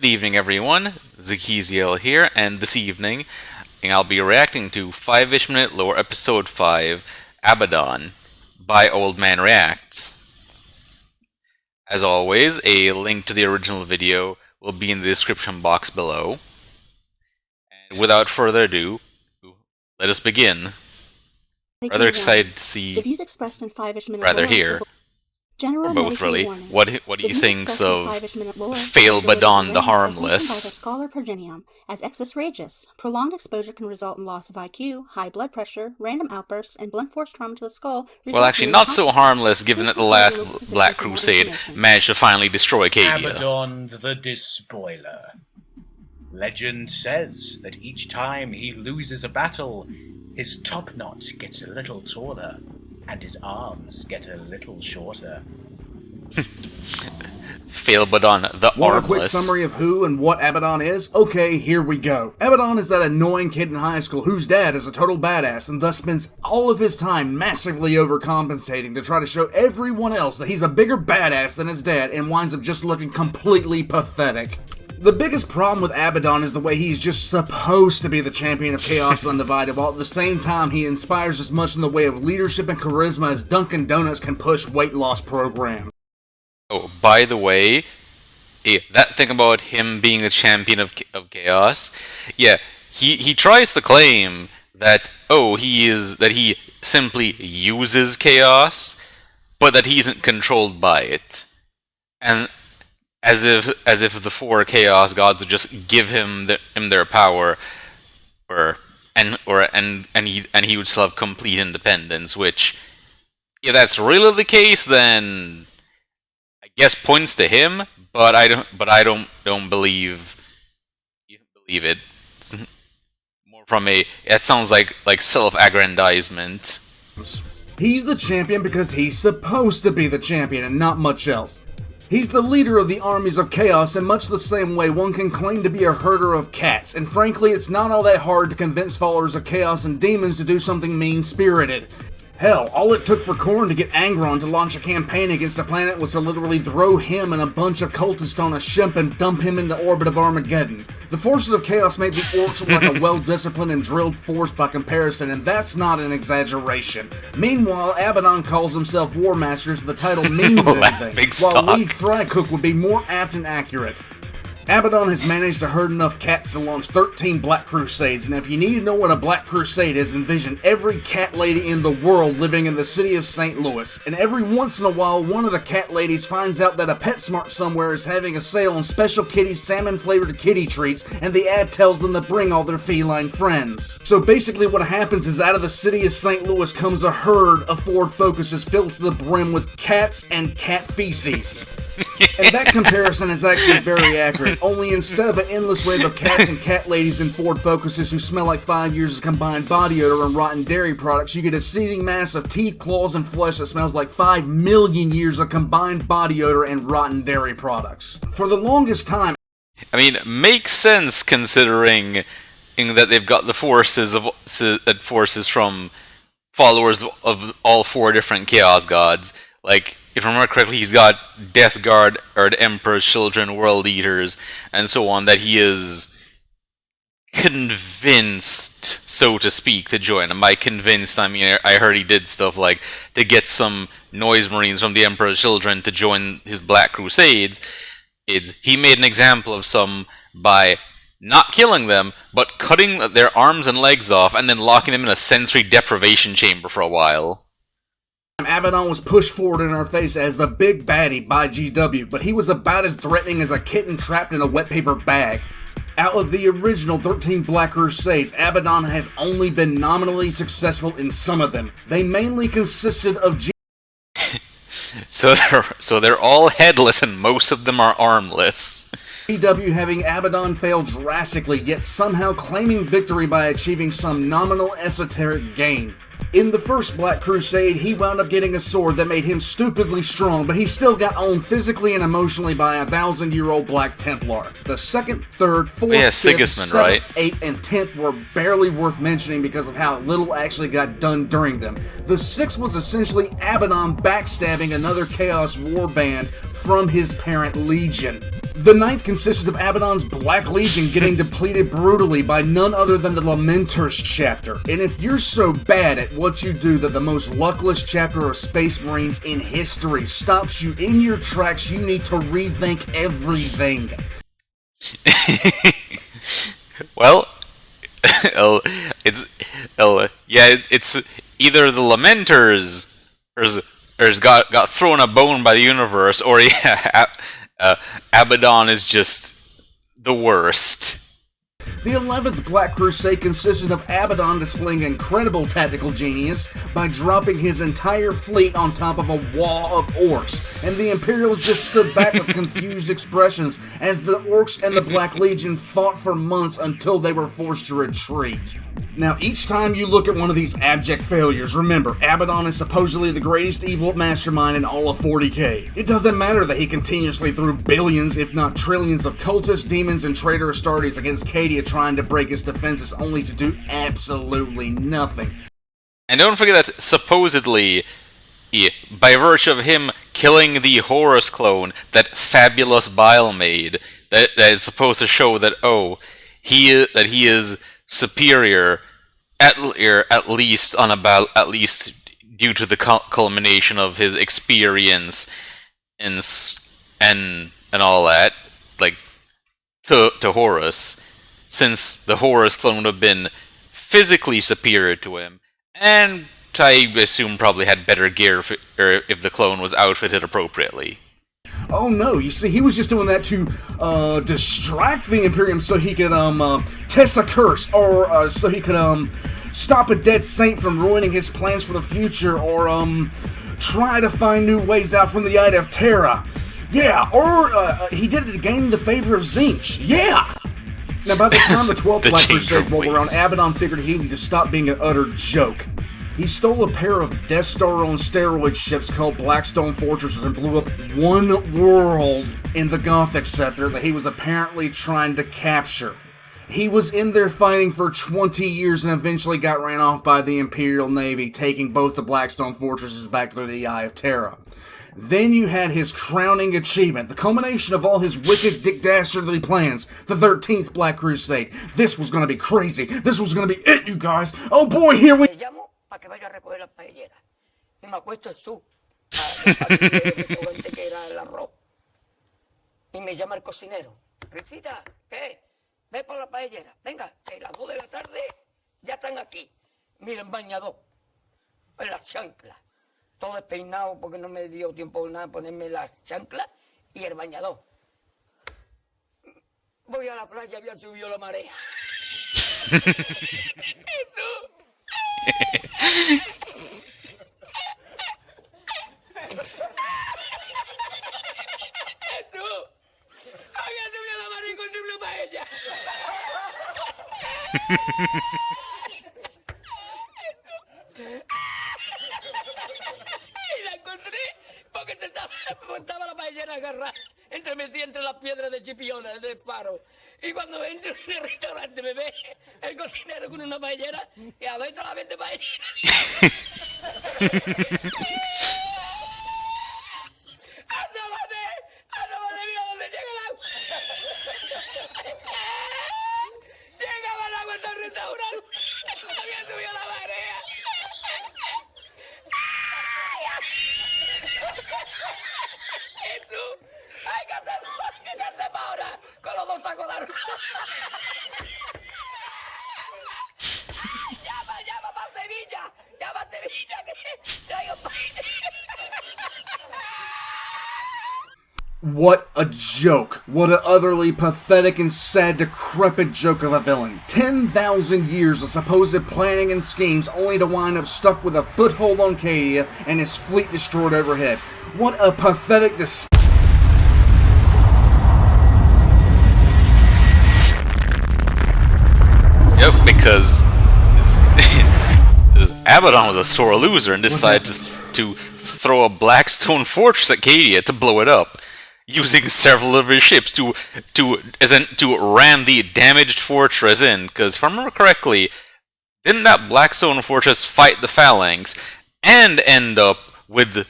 Good evening, everyone. Zakiziel here, and this evening I'll be reacting to 5-ish minute lore episode 5, Abaddon, by Old Man Reacts. As always, a link to the original video will be in the description box below. And without further ado, let us begin. Rather excited to see, the views expressed in 5-ish minute rather lore here, General or both really, warning. what do you views think expressed in of 5-ish minute lore Abaddon the by the Harmless? scholar Pergenium as excess rageous. Prolonged exposure can result in loss of IQ, high blood pressure, random outbursts, and blunt force trauma to the skull. Well, actually, not so harmless, given that the last Black Crusade managed to finally destroy Cadia. Abaddon the Despoiler. Legend says that each time he loses a battle, his top knot gets a little taller, and his arms get a little shorter. Abaddon the Armless. Want a quick summary of who and what Abaddon is? Okay, here we go. Abaddon is that annoying kid in high school whose dad is a total badass and thus spends all of his time massively overcompensating to try to show everyone else that he's a bigger badass than his dad and winds up just looking completely pathetic. The biggest problem with Abaddon is the way he's just supposed to be the champion of Chaos Undivided, while at the same time he inspires as much in the way of leadership and charisma as Dunkin' Donuts can push weight loss programs. Oh, by the way, that thing about him being the champion of Chaos, yeah, he tries to claim that, he simply uses Chaos, but that he isn't controlled by it. And as if the 4 Chaos gods would just give him their power, and he would still have complete independence. Which, if that's really the case, then I guess points to him. But I don't believe it. It's more from a, it sounds like self-aggrandizement. He's the champion because he's supposed to be the champion and not much else. He's the leader of the armies of chaos in much the same way one can claim to be a herder of cats, and frankly it's not all that hard to convince followers of chaos and demons to do something mean-spirited. Hell, all it took for Khorne to get Angron to launch a campaign against the planet was to literally throw him and a bunch of cultists on a ship and dump him into orbit of Armageddon. The forces of chaos made the orcs look like a well-disciplined and drilled force by comparison, and that's not an exaggeration. Meanwhile, Abaddon calls himself War Master, so the title means anything, while Lead Frycook would be more apt and accurate. Abaddon has managed to herd enough cats to launch 13 Black Crusades, and if you need to know what a Black Crusade is, envision every cat lady in the world living in the city of St. Louis, and every once in a while one of the cat ladies finds out that a PetSmart somewhere is having a sale on Special Kitty salmon-flavored kitty treats, and the ad tells them to bring all their feline friends. So basically what happens is out of the city of St. Louis comes a herd of Ford Focuses filled to the brim with cats and cat feces. And that comparison is actually very accurate, only instead of an endless wave of cats and cat ladies in Ford Focuses who smell like 5 years of combined body odor and rotten dairy products, you get a seething mass of teeth, claws, and flesh that smells like 5 million years of combined body odor and rotten dairy products. For the longest time, I mean, makes sense considering that they've got the forces from followers of all 4 different Chaos Gods. Like, if I remember correctly, he's got Death Guard, or the Emperor's Children, World Eaters, and so on, that he is convinced, so to speak, to join. And by convinced, I mean, I heard he did stuff like to get some Noise Marines from the Emperor's Children to join his Black Crusades. He made an example of some by not killing them, but cutting their arms and legs off, and then locking them in a sensory deprivation chamber for a while. Abaddon was pushed forward in our face as the big baddie by GW, but he was about as threatening as a kitten trapped in a wet paper bag. Out of the original 13 Black Crusades, Abaddon has only been nominally successful in some of them. They mainly consisted of So they're all headless and most of them are armless. GW having Abaddon fail drastically, yet somehow claiming victory by achieving some nominal esoteric gain. In the first Black Crusade, he wound up getting a sword that made him stupidly strong, but he still got owned physically and emotionally by a 1,000-year-old Black Templar. The second, third, fourth, fifth, seventh, 8th, and 10th were barely worth mentioning because of how little actually got done during them. The 6th was essentially Abaddon backstabbing another Chaos Warband from his parent Legion. The ninth consisted of Abaddon's Black Legion getting depleted brutally by none other than the Lamenters chapter. And if you're so bad at what you do that the most luckless chapter of Space Marines in history stops you in your tracks, you need to rethink everything. Well, it's either the Lamenters got thrown a bone by the universe, or Abaddon is just the worst. The 11th Black Crusade consisted of Abaddon displaying incredible tactical genius by dropping his entire fleet on top of a wall of orcs, and the Imperials just stood back with confused expressions as the orcs and the Black Legion fought for months until they were forced to retreat. Now, each time you look at one of these abject failures, remember, Abaddon is supposedly the greatest evil mastermind in all of 40k. It doesn't matter that he continuously threw billions, if not trillions, of cultists, demons, and traitor Astartes against Cadia trying to break his defenses only to do absolutely nothing. And don't forget that supposedly, by virtue of him killing the Horus clone that Fabulous Bile made, that is supposed to show that he is superior, at least due to the culmination of his experience and all that, like to Horus, since the Horus clone would have been physically superior to him, and I assume probably had better gear if the clone was outfitted appropriately. Oh no, you see, he was just doing that to distract the Imperium so he could test a curse, or so he could stop a dead saint from ruining his plans for the future, or try to find new ways out from the Eye of Terra. Yeah, or he did it to gain the favor of Tzeentch. Yeah! Now, by the time the 12th Black Crusade rolled around, Abaddon figured he needed to stop being an utter joke. He stole a pair of Death Star on steroid ships called Blackstone Fortresses and blew up one world in the Gothic sector that he was apparently trying to capture. He was in there fighting for 20 years and eventually got ran off by the Imperial Navy, taking both the Blackstone Fortresses back to the Eye of Terra. Then you had his crowning achievement, the culmination of all his wicked, dick-dastardly plans, the 13th Black Crusade. This was gonna be crazy. This was gonna be it, you guys. Oh boy, here we... Para que vaya a recoger la paellera. Y me acuesto en su que era el arroz. Y me llama el cocinero. Risita, ¿qué? Ve por la paellera. Venga, que las 2 de la tarde ya están aquí. Miren, bañador. En las chanclas. Todo despeinado porque no me dio tiempo nada ponerme las chanclas y el bañador. Voy a la playa, había subido la marea. Y la encontré porque estaba la paellera agarrada metida entre las piedras de Chipiona del faro. Y cuando entro en el restaurante me ve el cocinero con una paellera y adentro la vende paellera. ¡Asómate, mira dónde llega el agua! Llegaba el agua hasta el restaurante. Había subido la marea. Jesús, hay que hacer ahora con los 2 sacos de arroz. Llama para Sevilla. Llama a Sevilla que traigo paella. What a joke. What an utterly pathetic and sad, decrepit joke of a villain. 10,000 years of supposed planning and schemes only to wind up stuck with a foothold on Cadia and his fleet destroyed overhead. What a pathetic Yep, because Abaddon was a sore loser and decided to throw a Blackstone Fortress at Cadia to blow it up, using several of his ships to ram the damaged fortress in. Because if I remember correctly, didn't that Blackstone Fortress fight the Phalanx and end up with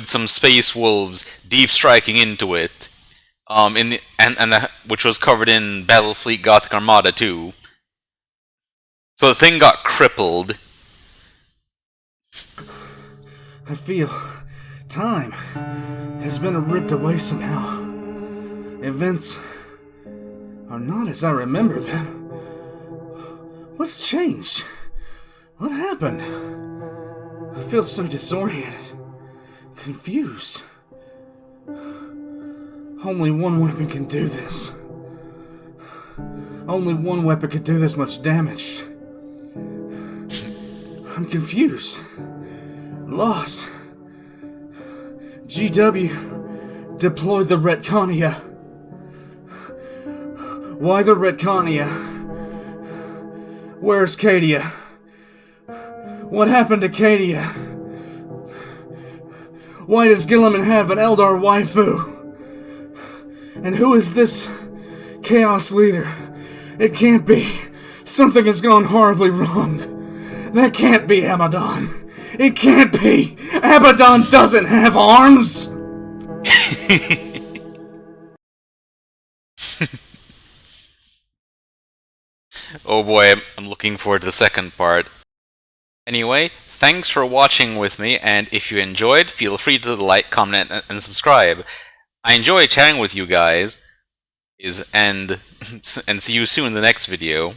some space wolves deep striking into it in the which was covered in Battlefleet Gothic Armada too. So the thing got crippled. I feel time has been ripped away somehow. Events are not as I remember them. What's changed? What happened? I feel so disoriented, confused. Only one weapon can do this. Only one weapon could do this much damage. I'm confused. Lost. GW, deploy the Retconia. Why the Retconia? Where's Cadia? What happened to Cadia? Why does Gilliman have an Eldar waifu? And who is this Chaos Leader? It can't be. Something has gone horribly wrong. That can't be Abaddon. It can't be. Abaddon doesn't have arms. Oh boy, I'm looking forward to the second part. Anyway, thanks for watching with me, and if you enjoyed, feel free to like, comment, and subscribe. I enjoy chatting with you guys, and see you soon in the next video.